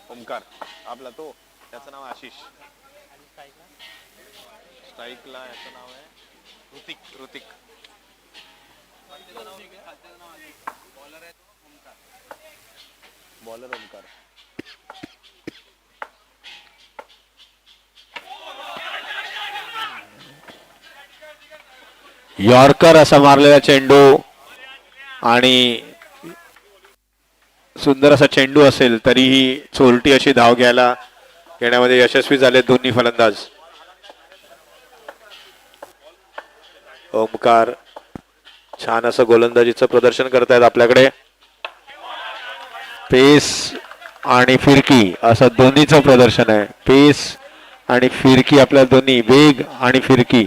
ओमकार आपला तो, त्याचं नाव आशिष. स्ट्राईकला याचं नाव आहे ऋतिक. ऋतिक बॉलर ओमकार. यॉर्कर असा मारलेला चेंडू आणि सुंदर असा चेंडू असेल तरीही चोरटी अशी धाव घ्यायला येण्यामध्ये यशस्वी झाले दोन्ही फलंदाज. ओमकार छान असं गोलंदाजीचं प्रदर्शन करतायत. आपल्याकडे पेस आणि फिरकी असं दोन्हीचं प्रदर्शन आहे. पेस आणि फिरकी, आपल्या दोन्ही वेग आणि फिरकी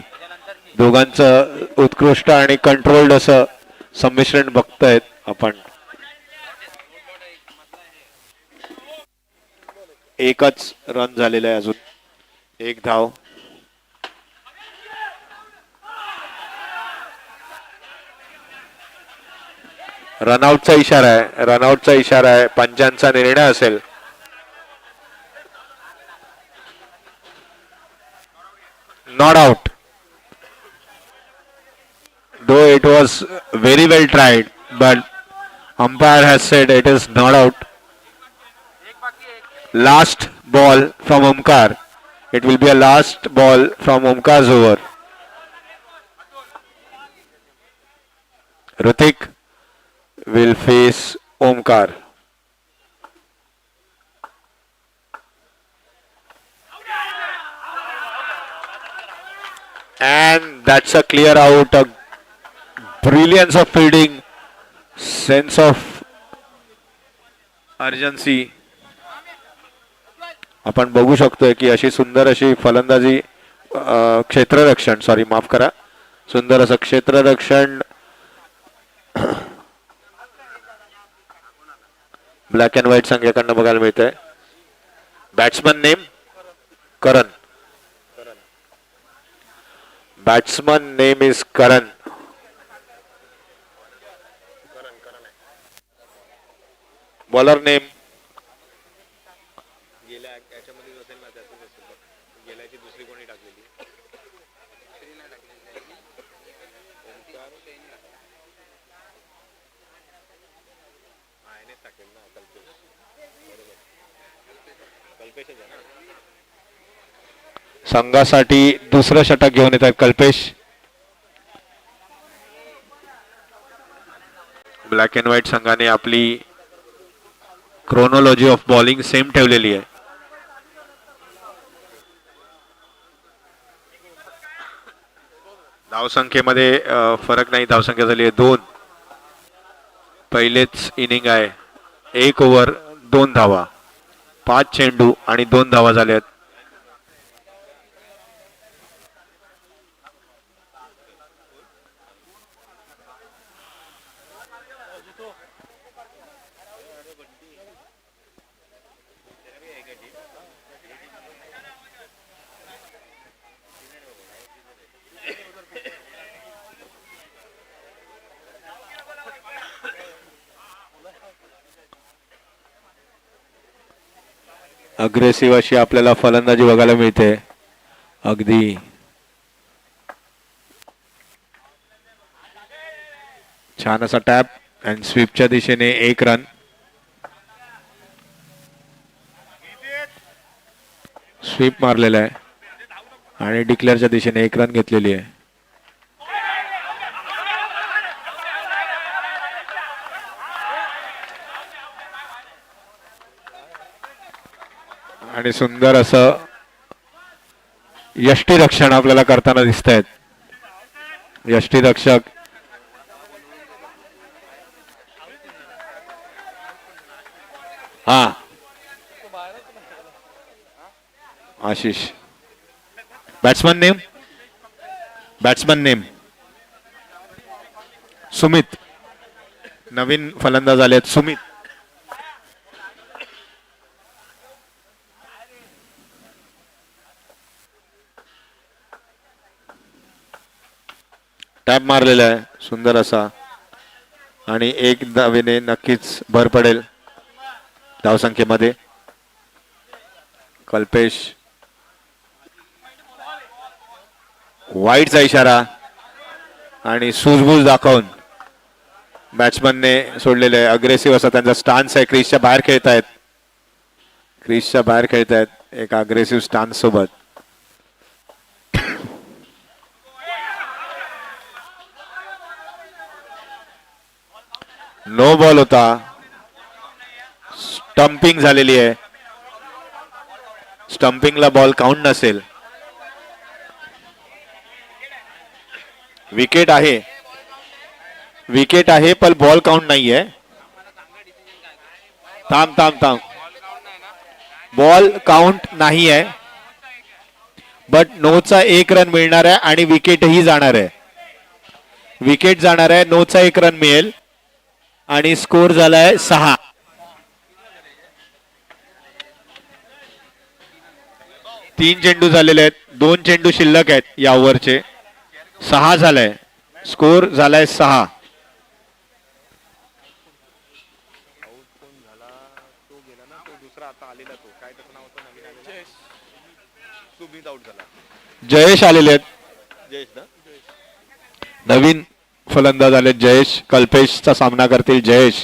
दोघांचं उत्कृष्ट आणि कंट्रोल्ड असं संमिश्रण बघतायत आपण. एकच रन झालेला आहे अजून, एक धाव. रनआउटचा इशारा आहे, रनआउटचा इशारा आहे. पंचांचा निर्णय असेल. Not out. Though it was very well tried, but umpire has said it is not out. Last ball from Omkar. It will be a last ball from Omkar's over. Hrithik will face Omkar. And that's a clear out. A brilliance of fielding, sense of urgency. आपण बघू शकतोय की अशी सुंदर अशी फलंदाजी, क्षेत्ररक्षण, sorry माफ करा, सुंदर असं क्षेत्ररक्षण ब्लॅक अँड व्हाईट संघाकडनं बघायला मिळतंय. Batsman name Karan. Batsman name is Karan. Bowler name दुसरी कोणी टाकलेली संघासाठी दुसरं षटक घेऊन येत आहेत कल्पेश. ब्लॅक अँड व्हाईट संघाने आपली क्रोनॉलॉजी ऑफ बॉलिंग सेम ठेवलेली आहे. धावसंख्येमध्ये फरक नाही. धावसंख्या झाली आहे 2. पहिलेच इनिंग आहे. 1 ओव्हर 2 धावा, 5 चेंडू आणि 2 धावा झाल्यात. अग्रेसिव्ह अशी आपल्याला फलंदाजी बघायला मिळते. अगदी छान असा टॅप अँड स्वीपच्या दिशेने 1 रन. स्वीप मारलेला आहे आणि डिक्लेअरच्या दिशेने 1 रन घेतलेली आहे. आणि सुंदर असं यष्टीरक्षण आपल्याला करताना दिसत आहेत. यष्टीरक्षक Ashish. Batsman name, batsman name Sumit. नवीन फलंदाज आलेत सुमित. टॅप मारलेला आहे सुंदर असा आणि 1 धावेने नक्कीच भर पडेल धावसंख्येमध्ये. कल्पेश वाईटचा इशारा आणि सूझबूझ दाखवून बॅट्समनने सोडलेले अग्रेसिव्ह असा त्यांचा स्टान्स आहे. क्रीजच्या बाहेर खेळतायत. क्रीजच्या बाहेर खेळतायत एक अग्रेसिव्ह स्टान्स सोबत. नो बॉल होता. स्टंपिंग झालेली आहे. स्टंपिंगला बॉल काउंट नसेल. विकेट आहे. विकेट आहे पण बॉल काउंट नाहीये. थांब थांब थांब. बॉल काउंट नाही आहे बट नोचा 1 रन मिळणार आहे आणि विकेटही जाणार आहे. विकेट जाणार आहे. नोचा 1 रन मिळेल आणि स्कोर झालाय 6. तीन चेंडू झालेले आहेत. 2 चेंडू शिल्लक आहेत या ओव्हरचे. 6 झालाय. स्कोर झालाय 6. जयेश आलेले आहेत. जयेश ना नवीन फलंदाज आले. जयेश कल्पेशचा सामना करतील. जयेश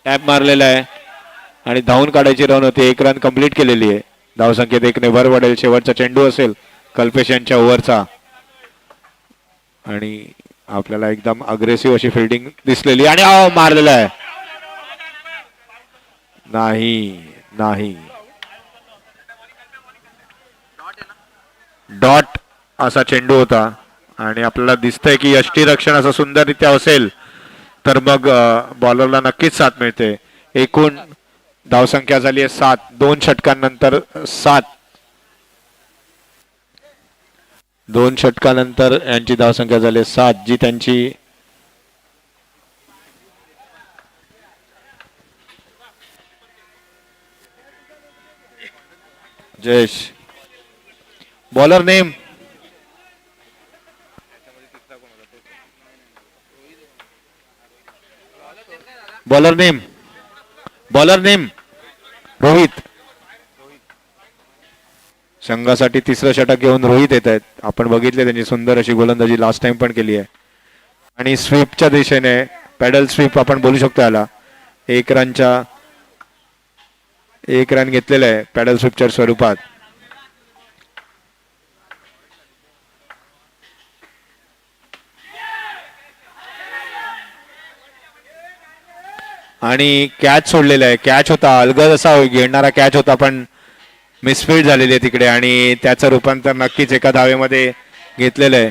टॅप मारलेला आहे आणि धावून काढायची रन होती. 1 रन कंप्लीट केलेली आहे. धावसंख्येत 1 ने भर पडेल. शेवटचा चेंडू असेल कल्पेश यांच्या ओव्हरचा आणि आपल्याला एकदम अग्रेसिव्ह अशी फिल्डिंग दिसलेली आणि मारलेला आहे. नाही नाही. डॉट असा चेंडू होता आणि आपल्याला दिसतंय की यष्टीरक्षण असं सुंदररित्या असेल तर मग बॉलरला नक्कीच साथ मिळते. एकूण धावसंख्या झाली आहे 7. 2 षटकांनंतर 7. 2 षटकानंतर यांची धावसंख्या झाली आहे 7 जी त्यांची Jayesh bowler name bowler name bowler name Rohit. संघासाठी 3रं षटक घेऊन रोहित येत आहेत. आपण बघितले त्यांची सुंदर अशी गोलंदाजी लास्ट टाइम पण केली आहे आणि स्वीपच्या दिशेने पॅडल स्वीप आपण बोलू शकतो याला. 1 रन घेतलेला आहे पॅडल स्वीपच्या स्वरूपात. आणि कॅच सोडलेला आहे. कॅच होता. अलगद असा घेणारा कॅच होता पण मिसफील्ड झालेली आहे तिकडे आणि त्याचं रूपांतर नक्कीच एका धावेमध्ये घेतलेलं आहे.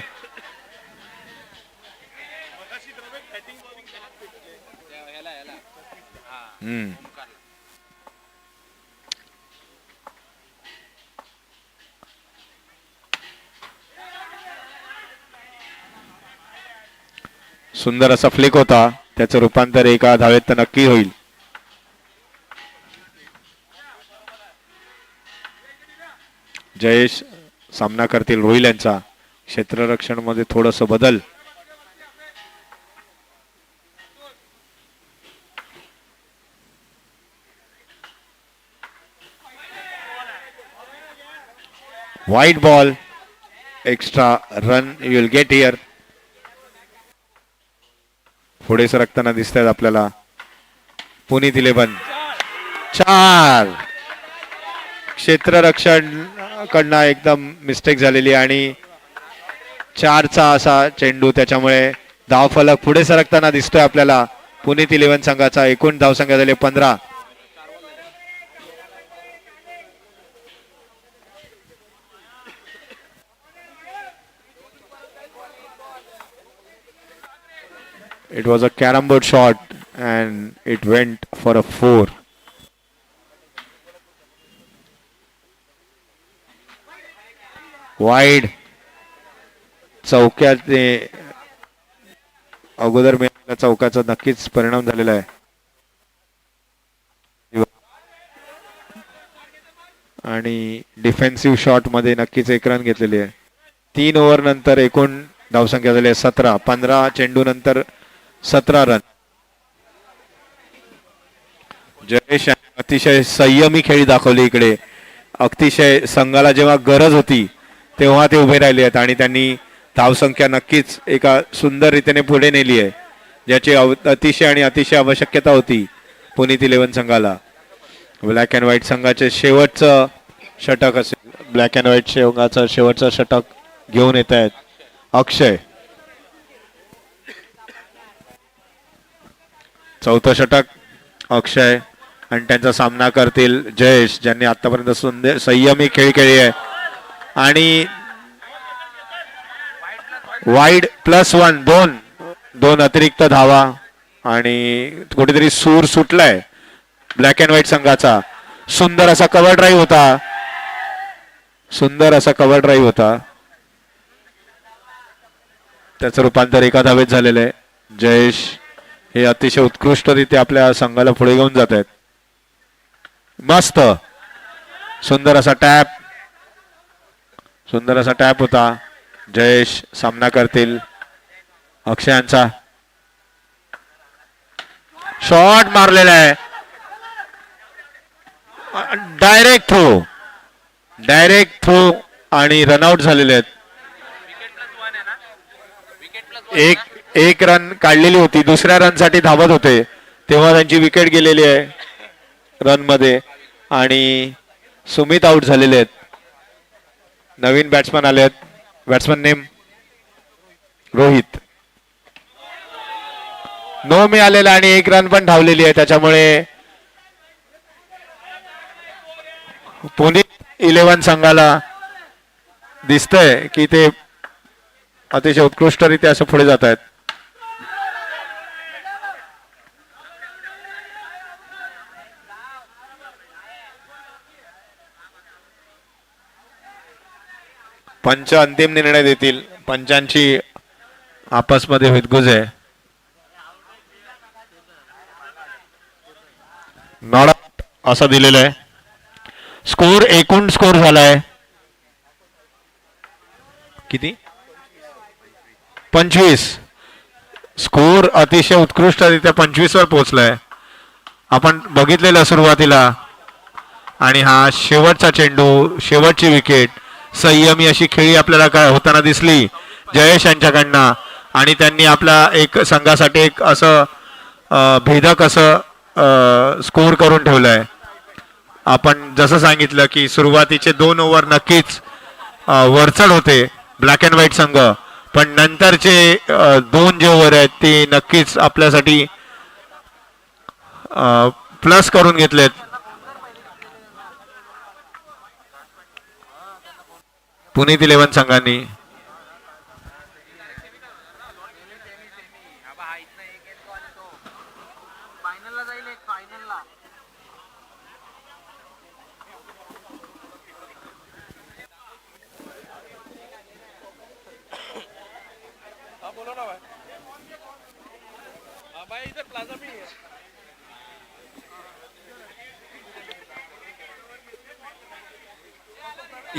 सुंदर असा फ्लिक होता. त्याचं रूपांतर एका धावेत तर नक्की होईल. जयेश सामना करतील रोहिल यांचा. क्षेत्ररक्षण मध्ये थोडस बदल. White ball. Extra run you will get here. पुढे सरकताना दिसत आहेत आपल्याला पुनीत 11. 4. क्षेत्ररक्षण कडनं एकदम मिस्टेक झालेली आणि 4चा असा चेंडू. त्याच्यामुळे धावफलक पुढे सरकताना दिसतोय आपल्याला पुनीत 11 संघाचा. एकूण धावसंख्या झाली 15. It was a carom board shot and it went for a 4. Wide. चौक्याचे अगोदर मिळालेल्या चौकाचा नक्कीच परिणाम झालेला आहे आणि डिफेन्सिव्ह शॉट मध्ये नक्कीच 1 रन घेतलेली आहे. 3 ओव्हर नंतर एकूण धावसंख्या झाली आहे 17. 15 चेंडू नंतर 17 रन. जयेश अतिशय संयमी खेळी दाखवली इकडे. अतिशय संघाला जेव्हा गरज होती तेव्हा ते उभे राहिले आहेत आणि त्यांनी धावसंख्या नक्कीच एका सुंदर रीतीने पुढे नेली आहे, ज्याची अतिशय आणि अतिशय आवश्यकता होती पुनीत 11 संघाला. ब्लॅक अँड व्हाईट संघाचे शेवटचं षटक असेल. ब्लॅक अँड व्हाईट संघाचं शेवटचं षटक घेऊन येत आहेत अक्षय. चौथं षटक अक्षय आणि त्यांचा सामना करतील जयेश, ज्यांनी आतापर्यंत सुंदर संयमी खेळ खेळली आहे. आणि वाईड +1 दोन अतिरिक्त धावा आणि कुठेतरी सूर सुटलाय ब्लॅक अँड व्हाईट संघाचा. सुंदर असा कव्हर ड्राईव्ह होता, सुंदर असा कव्हर ड्राईव्ह होता, त्याचं रूपांतर एका धावेत झालेलं आहे. जयेश हे अतिशय उत्कृष्टरित्या आपल्या संघाला पुढे घेऊन जात आहेत. मस्त सुंदर असा टॅप, सुंदर असा टॅप होता. जयेश सामना करतील अक्षयांचा. शॉट मारलेला आहे, डायरेक्ट थ्रो आणि रनआउट झालेले आहेत. एक रन काढलेली होती, दुसऱ्या रन साठी धावत होते तेव्हा त्यांची विकेट गेलेली आहे रन मध्ये आणि सुमित आउट झालेले आहेत. नवीन बॅट्समन आले आहेत. Batsman name Rohit. नो मिळालेला आणि एक रन पण धावलेली आहे, त्याच्यामुळे पुनीत 11 संघाला दिसतंय की ते अतिशय उत्कृष्टरित्या असं पुढे जात आहेत. पंच अंतिम निर्णय देतील. पंचांची आपसमध्ये हुदगुज आहे. नॉट आउट असं दिलेलं आहे. स्कोर एकूण स्कोर झालाय किती? 25. स्कोर अतिशय उत्कृष्टरित्या 25 वर पोहोचलाय. आपण बघितलेलं सुरुवातीला. आणि हा शेवटचा चेंडू, शेवटची विकेट, संयमी अशी खेळी आपल्याला काय होताना दिसली जयेश यांच्याकडनं आणि त्यांनी आपला एक संघासाठी एक असं भेदक असं स्कोर करून ठेवलंय. आपण जसं सांगितलं की सुरुवातीचे 2 ओव्हर नक्कीच वरचढ होते ब्लॅक अँड व्हाईट संघ, पण नंतरचे 2 जे ओव्हर आहेत ते नक्कीच आपल्यासाठी प्लस करून घेतलेत. पुनीत 11 संघांनी.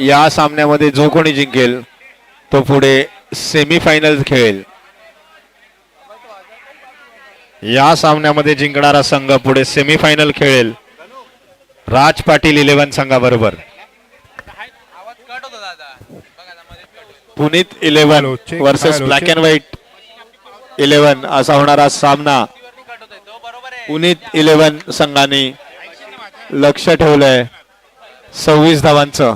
या सामन्यामध्ये जो कोणी जिंकेल तो पुढे सेमीफायनल खेळेल. या सामन्यामध्ये जिंकणारा संघ पुढे सेमीफायनल खेळेल राज पाटील 11 संघाबरोबर. Puneet 11 versus black and white 11 असा होणारा सामना पुनीत 11 संघाने लक्ष ठेवलंय 26 धावांचं.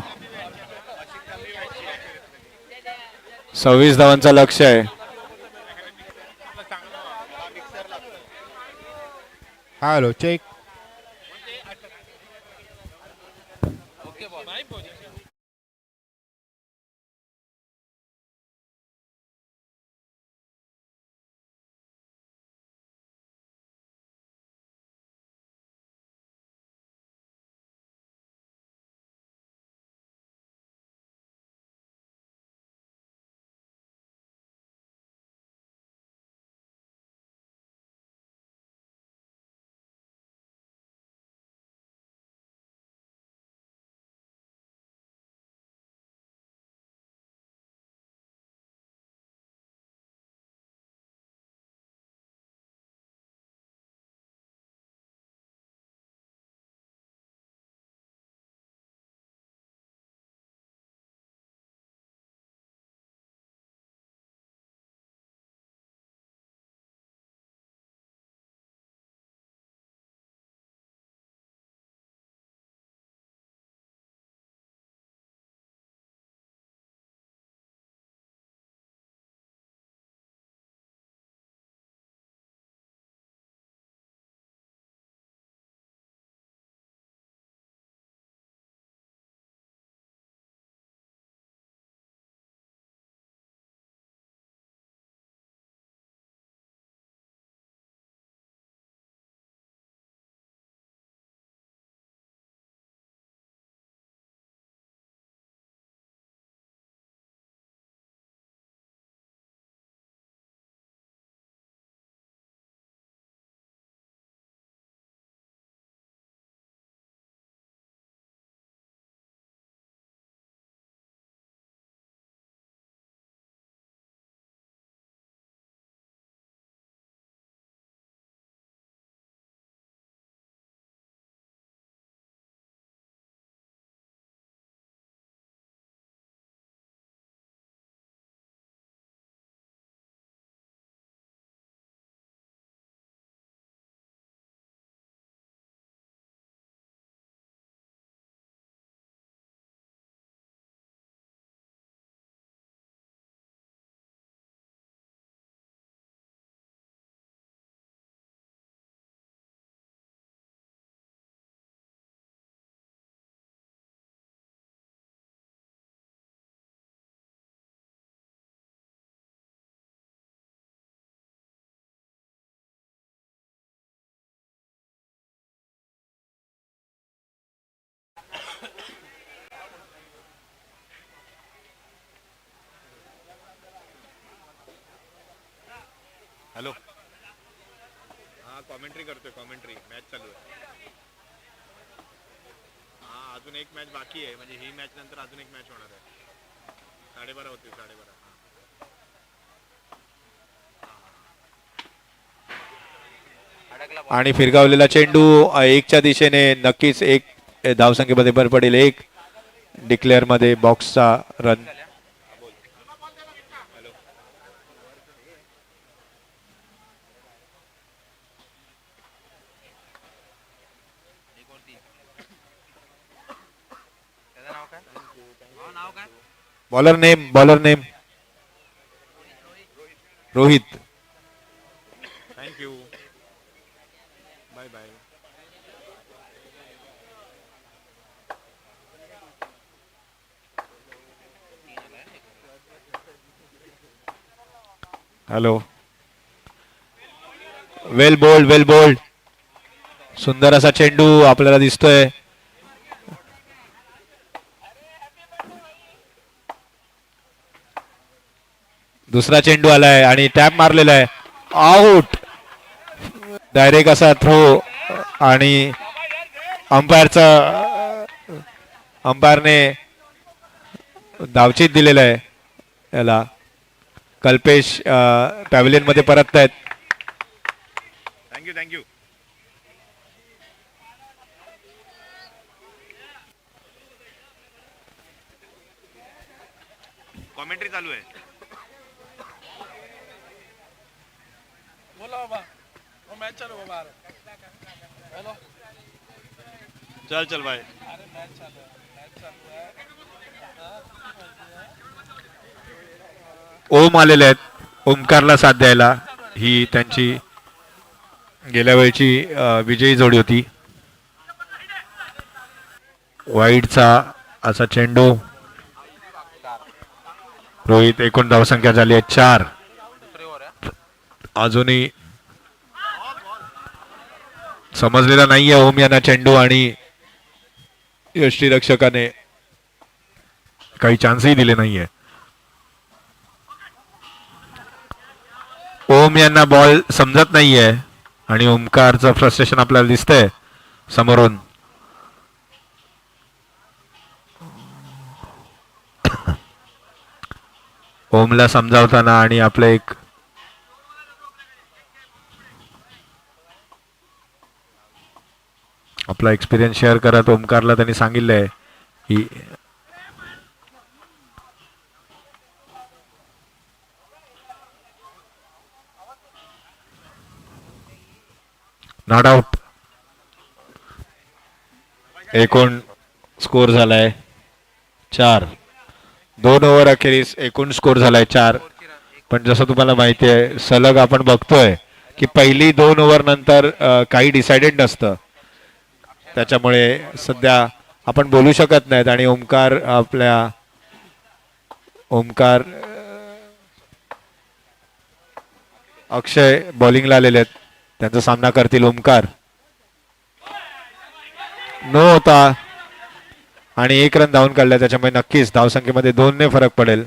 26 धावांचं लक्ष आहे. Hello check. हॅलो. हा कॉमेंट्री करतोय. कॉमेंट्री मॅच चालू आहे. हा अजून एक मॅच बाकी आहे. म्हणजे ही मॅच नंतर अजून एक मॅच होणार आहे. 12:30 होतील. 12:30. आणि फिरकावलेला चेंडू एकच्या दिशेने नक्कीच एक धावसंख्येमध्ये भर पडेल. एक डिक्लेअर मध्ये बॉक्सचा run. Bowler name Rohit. Thank you. Bye bye. Hello. Well bowled. सुंदर असा चेंडू आपल्याला दिसतोय. दुसरा चेंडू आलाय आणि टॅप मारलेला आहे. आउट. डायरेक्ट असा थ्रो आणि अंपायरने धावचीत दिलेला आहे याला. कल्पेश पॅव्हिलियन मध्ये परत आहेत. थँक्यू. कॉमेंट्री चालू आहे. बोला बाबा. मॅच चालू बाबा. हॅलो. चल बाय. ओम आलेले आहेत ओमकारला साथ द्यायला. ही त्यांची गेल्या वेळची विजयी जोडी होती. वाईडचा असा चेंडू. रोहित. एकूण धावसंख्या झाली आहे 4. अजूनही समजलेला नाहीये ओम यांना चेंडू आणि यष्टीरक्षकाने काही चान्सही दिले नाहीये. ओम यांना बॉल समजत नाहीये आणि ओमकारचं फ्रस्ट्रेशन आपल्याला दिसतंय समोरून. ओमला समजावताना आणि आपलं एक आपला एक्सपिरियन्स शेअर करत ओमकारला त्यांनी सांगितलंय की नॉट आउट. एकूण स्कोर झालाय 4. 2 ओव्हर अखेरीस एकूण स्कोर झालाय 4. पण जसं तुम्हाला माहिती आहे सलग आपण बघतोय की पहिली 2 ओव्हर नंतर काही डिसाइडेड नसतं. त्याच्यामुळे सध्या आपण बोलू शकत नाहीत. आणि ओमकार अक्षय बॉलिंगला आलेले आहेत. त्यांचा सामना करतील ओमकार. नो होता आणि 1 रन धावून काढला. त्याच्यामुळे नक्कीच धावसंख्येमध्ये 2 ने फरक पडेल.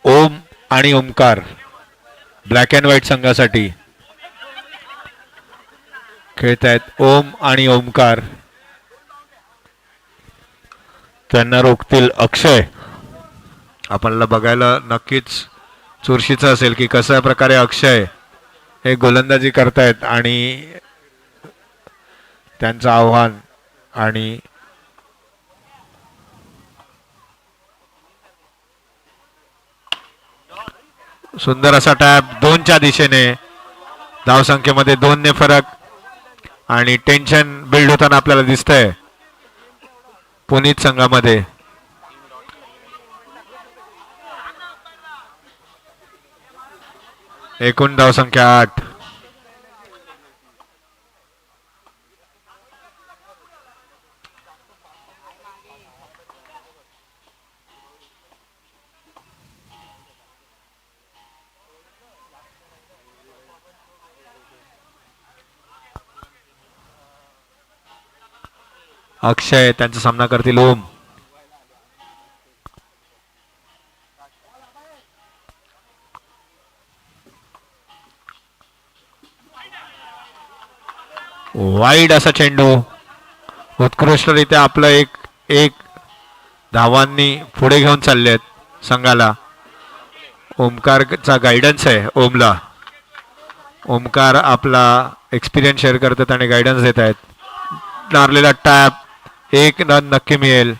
ओम आणि ओमकार ब्लॅक अँड व्हाईट संघासाठी खेळत आहेत. ओम आणि ओमकार. त्यांना रोखतील अक्षय. आपल्याला बघायला नक्कीच चुरशीचं असेल की कशा प्रकारे अक्षय हे गोलंदाजी करतायत आणि त्यांचं आव्हान. आणि सुंदर असा टॅप 2च्या दिशेने. धावसंख्येमध्ये 2 ने फरक आणि टेन्शन बिल्ड होताना आपल्याला दिसतंय पुनीत संघामध्ये. एकूण धावसंख्या 8. अक्षय त्यांचा सामना करतील ओम. वाईड असा चेंडू उत्कृष्टरित्या आपलं एक एक धावांनी पुढे घेऊन चाललेत संघाला. ओमकारचा गायडन्स आहे ओमला. ओमकार आपला एक्सपिरियन्स शेअर करतात आणि गायडन्स देत आहेत. मारलेला टॅप एक रन नक्की मिळेल.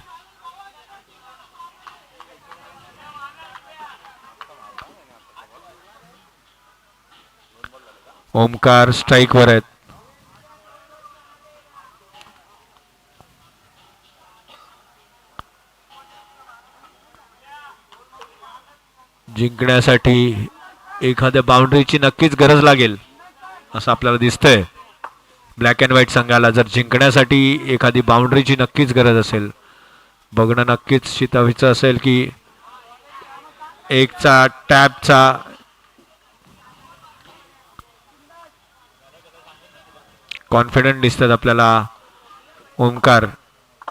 ओमकार स्ट्राईकवर आहेत. जिंकण्यासाठी एखाद्या बाउंड्रीची नक्कीच गरज लागेल असं आपल्याला दिसतंय. ब्लॅक अँड व्हाईट संघाला जर जिंकण्यासाठी एखादी बाउंड्रीची नक्कीच गरज असेल. बघणं नक्कीच शितावीचं असेल की एकचा टॅपचा कॉन्फिडंट दिसतात आपल्याला ओमकार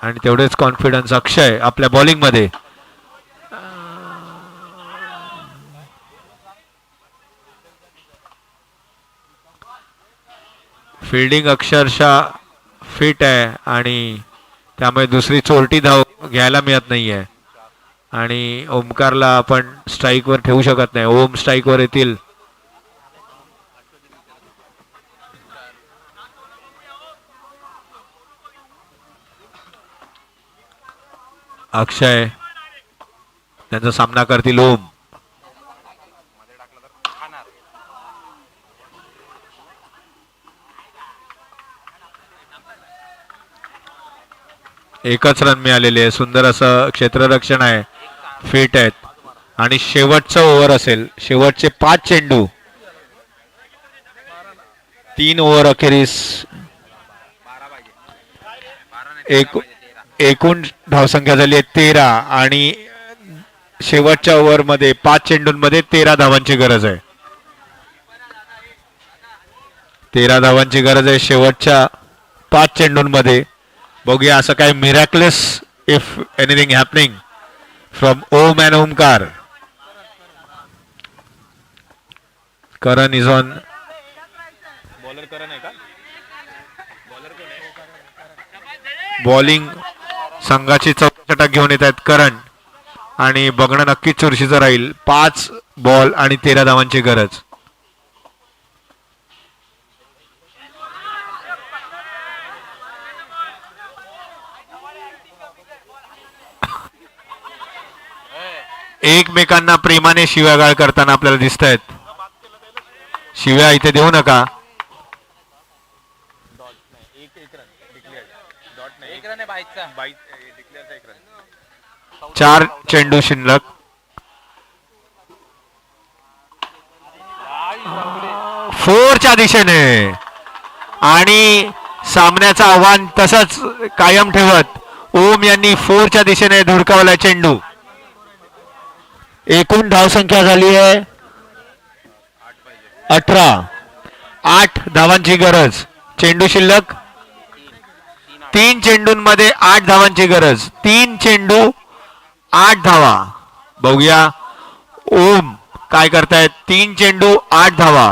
आणि तेवढेच कॉन्फिडन्स अक्षय आपल्या बॉलिंगमध्ये. फिल्डिंग अक्षरशः फिट आहे आणि त्यामुळे दुसरी चोरटी धाव घ्यायला मिळत नाहीये आणि ओमकारला आपण स्ट्राईकवर ठेवू शकत नाही. ओम स्ट्राईकवर येतील. अक्षय त्यांचा सामना करतील ओम. एकच रन मिळालेले आहे. सुंदर असं क्षेत्ररक्षण आहे. फिट आहेत आणि शेवटचं ओव्हर असेल. शेवटचे 5 चेंडू. 3 ओव्हर अखेरीस एकूण धावसंख्या झाली आहे 13 आणि शेवटच्या ओव्हरमध्ये 5 चेंडूंमध्ये 13 धावांची गरज आहे. 13 धावांची गरज आहे शेवटच्या 5 चेंडूंमध्ये. बघूया असं काय miraculous if anything happening from Om and Omkar. Karan is on. Bowler Karan आहे का? बॉलिंग संघाची चौथा षटक घेऊन येत आहेत करण आणि बघणं नक्कीच चुरशीचं राहील. 5 बॉल आणि 13 धावांची गरज. एकमेकांना प्रेमाने शिव्यागाळ करताना आपल्याला दिसत आहेत. शिव्या इथे देऊ नका. 4 चेंडू शिल्लक. फोरच्या दिशेने आणि सामन्याचं आव्हान तसंच कायम ठेवत ओम यांनी 4च्या दिशेने धुडकावला चेंडू. एकूण धावसंख्या झाली आहे 18. 8 धावांची गरज. चेंडू शिल्लक 3 चेंडूंमध्ये 8 धावांची गरज. 3 चेंडू 8 धावा. बघूया ओम काय करतायत. 3 चेंडू 8 धावा.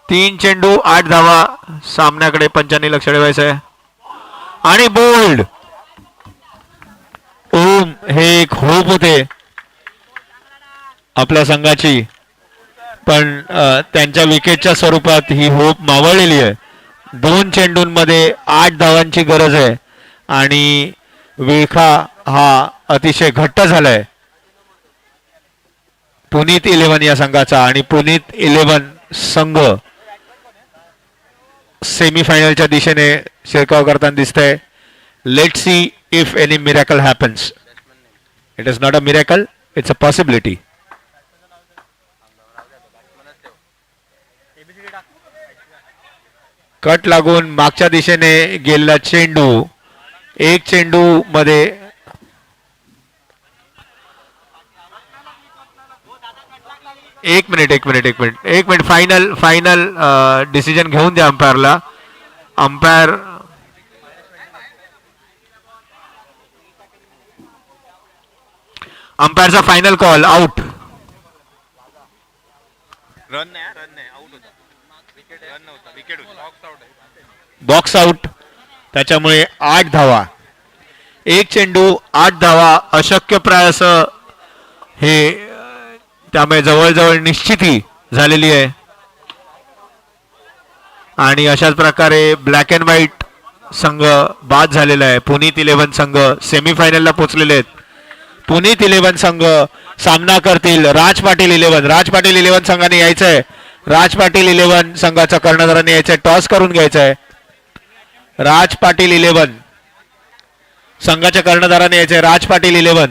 3 चेंडू 8 धावा. सामन्याकडे पंचांनी लक्ष ठेवायचं आहे आणि बोल्ड. ओम हे एक होप होते आपल्या संघाची पण त्यांच्या विकेटच्या स्वरूपात ही होप मावळलेली आहे. 2 चेंडूंमध्ये 8 धावांची गरज आहे आणि विळखा हा अतिशय घट्ट झालाय पुनीत 11 या संघाचा आणि पुनीत 11 संघ सेमीफायनलच्या दिशेने शिरकाव करताना दिसतंय. Let see if any miracle happens. It is not a miracle, it's a possibility. Cut लागून मागच्या दिशेने गेलेला चेंडू. 1 चेंडू मध्ये एक मिनिट फायनल डिसिजन घेऊन द्या अंपायरला. अंपायर अंपायरचा फायनल कॉल आउट. रन नाही आउट होता. रन नव्हता, विकेट होती. Box out. त्याच्यामुळे 8 धावा. एक चेंडू 8 धावा अशक्यप्राय असं हे त्यामुळे जवळजवळ निश्चिती झालेली आहे. आणि अशाच प्रकारे ब्लॅक अँड व्हाईट संघ बाद झालेला आहे. पुनीत 11 संघ सेमीफायनलला पोहोचलेले आहेत. पुनीत 11 संघ सामना करतील राज पाटील 11. राज पाटील 11 संघाने यायचं आहे. राज पाटील 11 संघाचा कर्णधाराने यायचं आहे. टॉस करून घ्यायचं आहे. राज पाटील 11 संघाच्या कर्णधाराने यायचे राज पाटील 11.